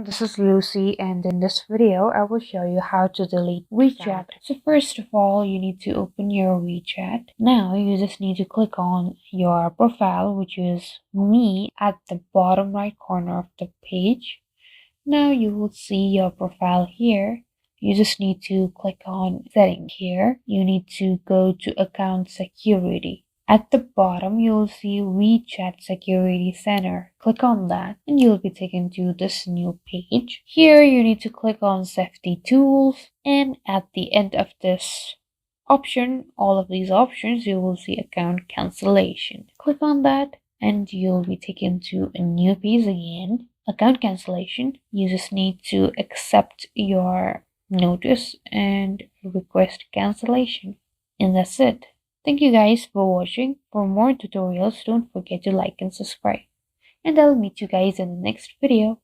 everyone, this is Lucy, and in this video I will show you how to delete WeChat. So first of all, you need to open your WeChat. Now you just need to click on your profile, which is me, at the bottom right corner of the page. Now you will see your profile here. You just need to click on settings here. You need to go to account security. At the bottom, you'll see WeChat Security Center. Click on that and you'll be taken to this new page. Here, you need to click on Safety Tools, and at the end of this option, all of these options, you will see Account Cancellation. Click on that and you'll be taken to a new page again. Account Cancellation, you just need to accept your notice and request cancellation. And that's it. Thank you guys for watching. For more tutorials, don't forget to like and subscribe. And I'll meet you guys in the next video.